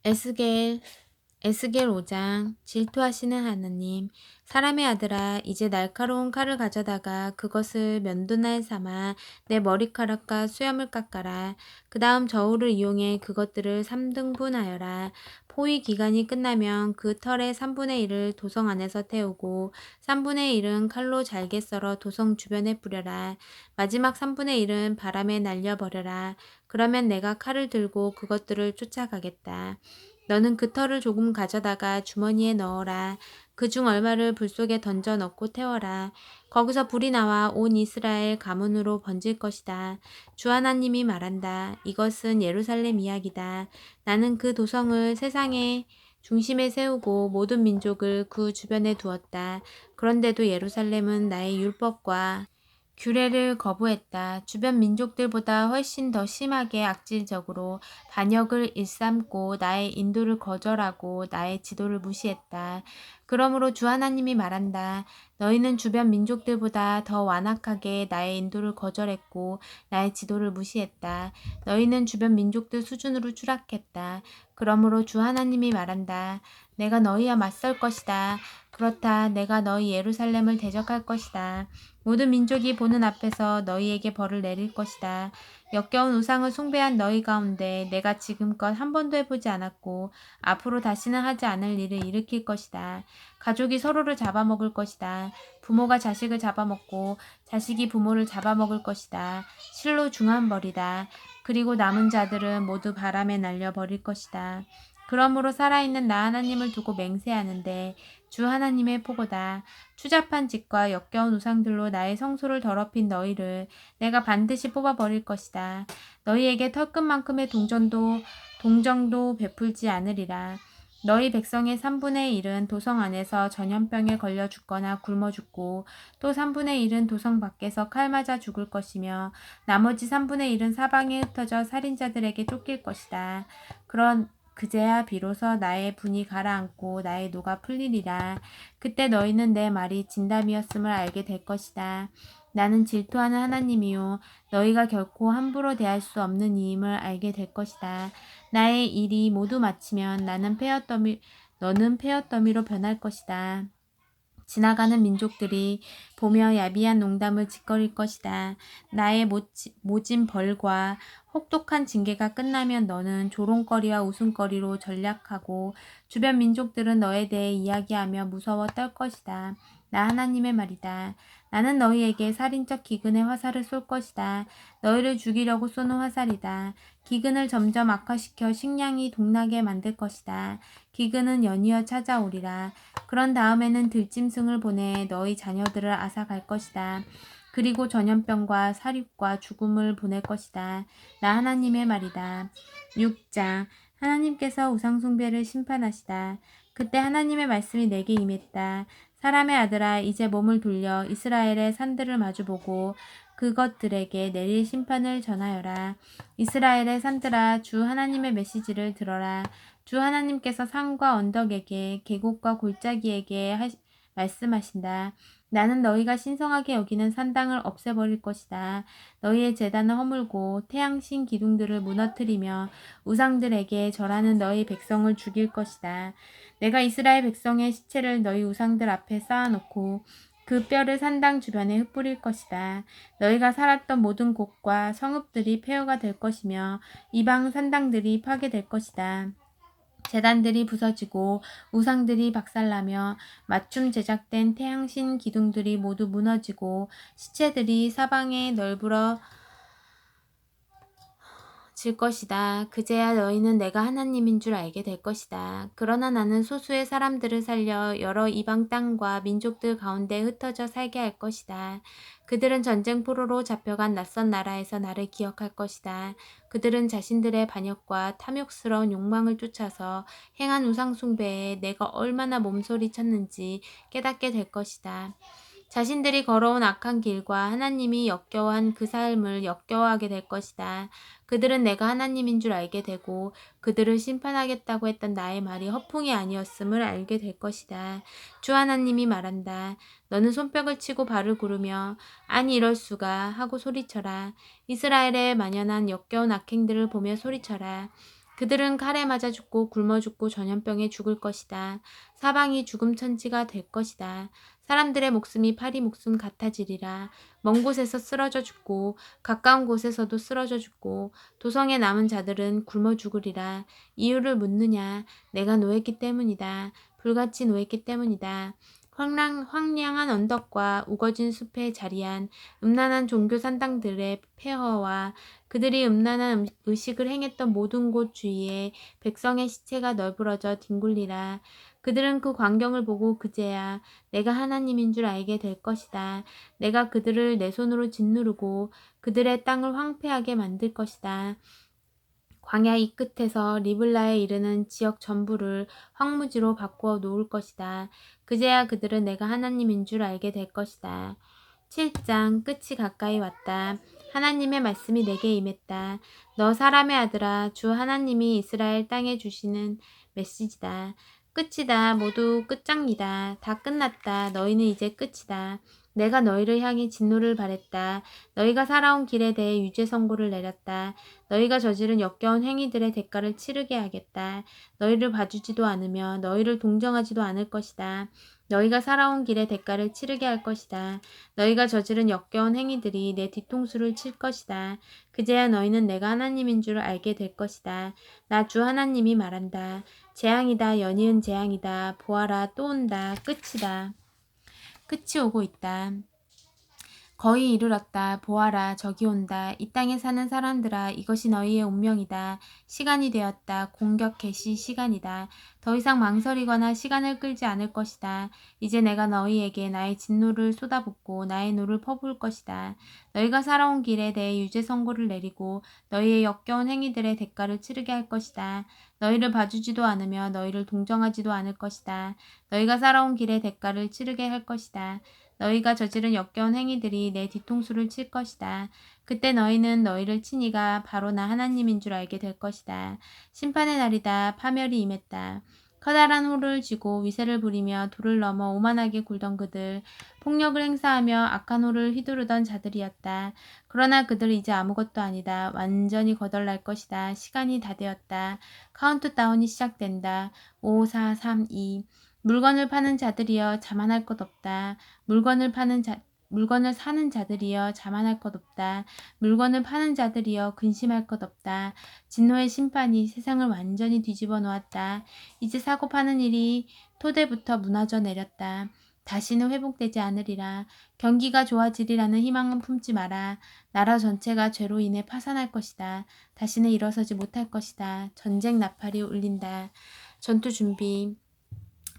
에스겔 에스겔 5장. 질투하시는 하나님. 사람의 아들아, 이제 날카로운 칼을 가져다가 그것을 면도날 삼아 내 머리카락과 수염을 깎아라. 그 다음 저울을 이용해 그것들을 3등분하여라. 포위 기간이 끝나면 그 털의 3분의 1을 도성 안에서 태우고 3분의 1은 칼로 잘게 썰어 도성 주변에 뿌려라. 마지막 3분의 1은 바람에 날려버려라. 그러면 내가 칼을 들고 그것들을 쫓아가겠다. 너는 그 털을 조금 가져다가 주머니에 넣어라. 그중 얼마를 불 속에 던져 넣고 태워라. 거기서 불이 나와 온 이스라엘 가문으로 번질 것이다. 주 하나님이 말한다. 이것은 예루살렘 이야기다. 나는 그 도성을 세상의 중심에 세우고 모든 민족을 그 주변에 두었다. 그런데도 예루살렘은 나의 율법과 규례를 거부했다. 주변 민족들보다 훨씬 더 심하게 악질적으로 반역을 일삼고 나의 인도를 거절하고 나의 지도를 무시했다. 그러므로 주 하나님이 말한다. 너희는 주변 민족들보다 더 완악하게 나의 인도를 거절했고 나의 지도를 무시했다. 너희는 주변 민족들 수준으로 추락했다. 그러므로 주 하나님이 말한다. 내가 너희와 맞설 것이다. 그렇다. 내가 너희 예루살렘을 대적할 것이다. 모든 민족이 보는 앞에서 너희에게 벌을 내릴 것이다. 역겨운 우상을 숭배한 너희 가운데 내가 지금껏 한 번도 해보지 않았고 앞으로 다시는 하지 않을 일을 일으킬 것이다. 가족이 서로를 잡아먹을 것이다. 부모가 자식을 잡아먹고 자식이 부모를 잡아먹을 것이다. 실로 중한 벌이다. 그리고 남은 자들은 모두 바람에 날려버릴 것이다. 그러므로 살아있는 나 하나님을 두고 맹세하는데 주 하나님의 포고다. 추잡한 짓과 역겨운 우상들로 나의 성소를 더럽힌 너희를 내가 반드시 뽑아버릴 것이다. 너희에게 털끝만큼의 동정도 베풀지 않으리라. 너희 백성의 3분의 1은 도성 안에서 전염병에 걸려 죽거나 굶어 죽고 또 3분의 1은 도성 밖에서 칼 맞아 죽을 것이며 나머지 3분의 1은 사방에 흩어져 살인자들에게 쫓길 것이다. 그제야 비로소 나의 분이 가라앉고 나의 노가 풀리리라. 그때 너희는 내 말이 진담이었음을 알게 될 것이다. 나는 질투하는 하나님이요 너희가 결코 함부로 대할 수 없는 이임을 알게 될 것이다. 나의 일이 모두 마치면 너는 폐허더미로 변할 것이다. 지나가는 민족들이 보며 야비한 농담을 짓거릴 것이다. 나의 모진 벌과 혹독한 징계가 끝나면 너는 조롱거리와 웃음거리로 전략하고 주변 민족들은 너에 대해 이야기하며 무서워 떨 것이다. 나 하나님의 말이다. 나는 너희에게 살인적 기근의 화살을 쏠 것이다. 너희를 죽이려고 쏘는 화살이다. 기근을 점점 악화시켜 식량이 동나게 만들 것이다. 기근은 연이어 찾아오리라. 그런 다음에는 들짐승을 보내 너희 자녀들을 앗아갈 것이다. 그리고 전염병과 사륙과 죽음을 보낼 것이다. 나 하나님의 말이다. 6장. 하나님께서 우상숭배를 심판하시다. 그때 하나님의 말씀이 내게 임했다. 사람의 아들아, 이제 몸을 돌려 이스라엘의 산들을 마주보고 그것들에게 내릴 심판을 전하여라. 이스라엘의 산들아, 주 하나님의 메시지를 들어라. 주 하나님께서 산과 언덕에게 계곡과 골짜기에게 말씀하신다. 나는 너희가 신성하게 여기는 산당을 없애버릴 것이다. 너희의 제단을 허물고 태양신 기둥들을 무너뜨리며 우상들에게 절하는 너희 백성을 죽일 것이다. 내가 이스라엘 백성의 시체를 너희 우상들 앞에 쌓아놓고 그 뼈를 산당 주변에 흩뿌릴 것이다. 너희가 살았던 모든 곳과 성읍들이 폐허가 될 것이며 이방 산당들이 파괴될 것이다. 제단들이 부서지고 우상들이 박살나며 맞춤 제작된 태양신 기둥들이 모두 무너지고 시체들이 사방에 널브러 질 것이다. 그제야 너희는 내가 하나님인 줄 알게 될 것이다. 그러나 나는 소수의 사람들을 살려 여러 이방 땅과 민족들 가운데 흩어져 살게 할 것이다. 그들은 전쟁 포로로 잡혀간 낯선 나라에서 나를 기억할 것이다. 그들은 자신들의 반역과 탐욕스러운 욕망을 쫓아서 행한 우상 숭배에 내가 얼마나 몸소리쳤는지 깨닫게 될 것이다. 자신들이 걸어온 악한 길과 하나님이 역겨워한 그 삶을 역겨워하게 될 것이다. 그들은 내가 하나님인 줄 알게 되고 그들을 심판하겠다고 했던 나의 말이 허풍이 아니었음을 알게 될 것이다. 주 하나님이 말한다. 너는 손뼉을 치고 발을 구르며 아니 이럴 수가 하고 소리쳐라. 이스라엘에 만연한 역겨운 악행들을 보며 소리쳐라. 그들은 칼에 맞아 죽고 굶어 죽고 전염병에 죽을 것이다. 사방이 죽음 천지가 될 것이다. 사람들의 목숨이 파리 목숨 같아지리라. 먼 곳에서 쓰러져 죽고 가까운 곳에서도 쓰러져 죽고 도성에 남은 자들은 굶어 죽으리라. 이유를 묻느냐? 내가 노했기 때문이다. 불같이 노했기 때문이다. 황량한 언덕과 우거진 숲에 자리한 음란한 종교 산당들의 폐허와 그들이 음란한 의식을 행했던 모든 곳 주위에 백성의 시체가 널브러져 뒹굴리라. 그들은 그 광경을 보고 그제야 내가 하나님인 줄 알게 될 것이다. 내가 그들을 내 손으로 짓누르고 그들의 땅을 황폐하게 만들 것이다. 광야 이 끝에서 리블라에 이르는 지역 전부를 황무지로 바꾸어 놓을 것이다. 그제야 그들은 내가 하나님인 줄 알게 될 것이다. 7장 끝이 가까이 왔다. 하나님의 말씀이 내게 임했다. 너 사람의 아들아, 주 하나님이 이스라엘 땅에 주시는 메시지다. 끝이다. 모두 끝장이다. 다 끝났다. 너희는 이제 끝이다. 내가 너희를 향해 진노를 발했다. 너희가 살아온 길에 대해 유죄 선고를 내렸다. 너희가 저지른 역겨운 행위들의 대가를 치르게 하겠다. 너희를 봐주지도 않으며 너희를 동정하지도 않을 것이다. 너희가 살아온 길의 대가를 치르게 할 것이다. 너희가 저지른 역겨운 행위들이 내 뒤통수를 칠 것이다. 그제야 너희는 내가 하나님인 줄 알게 될 것이다. 나 주 하나님이 말한다. 재앙이다. 연이은 재앙이다. 보아라 또 온다. 끝이다. 끝이 오고 있다. 거의 이르렀다. 보아라, 저기 온다. 이 땅에 사는 사람들아, 이것이 너희의 운명이다. 시간이 되었다. 공격 개시 시간이다. 더 이상 망설이거나 시간을 끌지 않을 것이다. 이제 내가 너희에게 나의 진노를 쏟아붓고 나의 노를 퍼부을 것이다. 너희가 살아온 길에 대해 유죄 선고를 내리고 너희의 역겨운 행위들의 대가를 치르게 할 것이다. 너희를 봐주지도 않으며 너희를 동정하지도 않을 것이다. 너희가 살아온 길의 대가를 치르게 할 것이다. 너희가 저지른 역겨운 행위들이 내 뒤통수를 칠 것이다. 그때 너희는 너희를 치니가 바로 나 하나님인 줄 알게 될 것이다. 심판의 날이다. 파멸이 임했다. 커다란 호를 쥐고 위세를 부리며 돌을 넘어 오만하게 굴던 그들, 폭력을 행사하며 악한 호를 휘두르던 자들이었다. 그러나 그들 이제 아무것도 아니다. 완전히 거덜날 것이다. 시간이 다 되었다. 카운트다운이 시작된다. 5, 4, 3, 2. 물건을 파는 자들이여 자만할 것 없다. 물건을 사는 자들이여 자만할 것 없다. 물건을 파는 자들이여 근심할 것 없다. 진노의 심판이 세상을 완전히 뒤집어 놓았다. 이제 사고 파는 일이 토대부터 무너져 내렸다. 다시는 회복되지 않으리라. 경기가 좋아지리라는 희망은 품지 마라. 나라 전체가 죄로 인해 파산할 것이다. 다시는 일어서지 못할 것이다. 전쟁 나팔이 울린다. 전투 준비.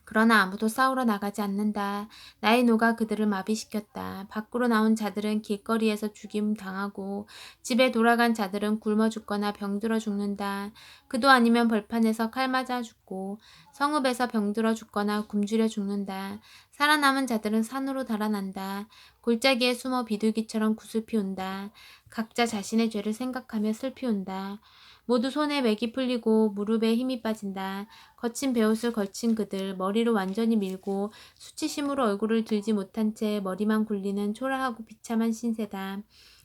그러나 아무도 싸우러 나가지 않는다. 나의 노가 그들을 마비시켰다. 밖으로 나온 자들은 길거리에서 죽임 당하고 집에 돌아간 자들은 굶어 죽거나 병들어 죽는다. 그도 아니면 벌판에서 칼 맞아 죽고 성읍에서 병들어 죽거나 굶주려 죽는다. 살아남은 자들은 산으로 달아난다. 골짜기에 숨어 비둘기처럼 구슬 피운다. 각자 자신의 죄를 생각하며 슬피 운다. 모두 손에 맥이 풀리고 무릎에 힘이 빠진다. 거친 베옷을 걸친 그들, 머리를 완전히 밀고 수치심으로 얼굴을 들지 못한 채 머리만 굴리는 초라하고 비참한 신세다.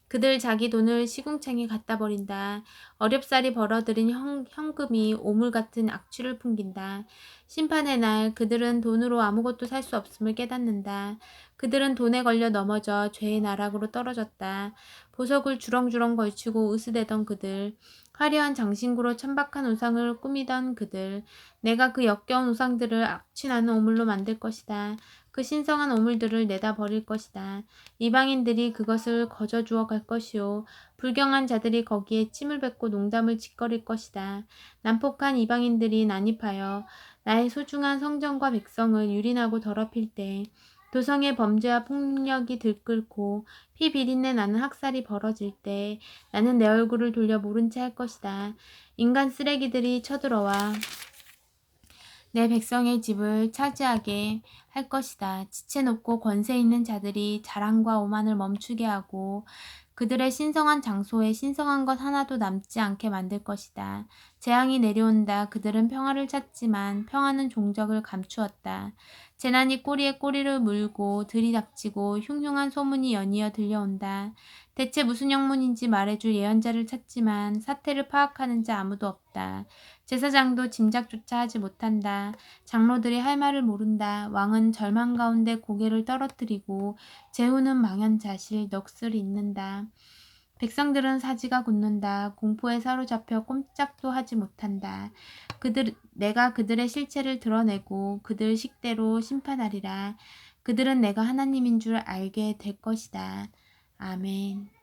그들 자기 돈을 시궁창에 갖다 버린다. 어렵사리 벌어들인 현금이 오물 같은 악취를 풍긴다. 심판의 날 그들은 돈으로 아무것도 살 수 없음을 깨닫는다. 그들은 돈에 걸려 넘어져 죄의 나락으로 떨어졌다. 보석을 주렁주렁 걸치고 으스대던 그들, 화려한 장신구로 천박한 우상을 꾸미던 그들, 내가 그 역겨운 우상들을 악취나는 오물로 만들 것이다. 그 신성한 오물들을 내다 버릴 것이다. 이방인들이 그것을 거저 주워 갈 것이요. 불경한 자들이 거기에 침을 뱉고 농담을 짓거릴 것이다. 난폭한 이방인들이 난입하여 나의 소중한 성전과 백성을 유린하고 더럽힐 때 도성의 범죄와 폭력이 들끓고 피 비린내 나는 학살이 벌어질 때 나는 내 얼굴을 돌려 모른 채 할 것이다. 인간 쓰레기들이 쳐들어와 내 백성의 집을 차지하게 할 것이다. 지체 높고 권세 있는 자들이 자랑과 오만을 멈추게 하고 그들의 신성한 장소에 신성한 것 하나도 남지 않게 만들 것이다. 재앙이 내려온다. 그들은 평화를 찾지만 평화는 종적을 감추었다. 재난이 꼬리에 꼬리를 물고 들이닥치고 흉흉한 소문이 연이어 들려온다. 대체 무슨 영문인지 말해줄 예언자를 찾지만 사태를 파악하는 자 아무도 없다. 제사장도 짐작조차 하지 못한다. 장로들이 할 말을 모른다. 왕은 절망 가운데 고개를 떨어뜨리고 제후는 망연자실 넋을 잃는다. 백성들은 사지가 굳는다. 공포에 사로잡혀 꼼짝도 하지 못한다. 내가 그들의 실체를 드러내고 그들 식대로 심판하리라. 그들은 내가 하나님인 줄 알게 될 것이다. 아멘.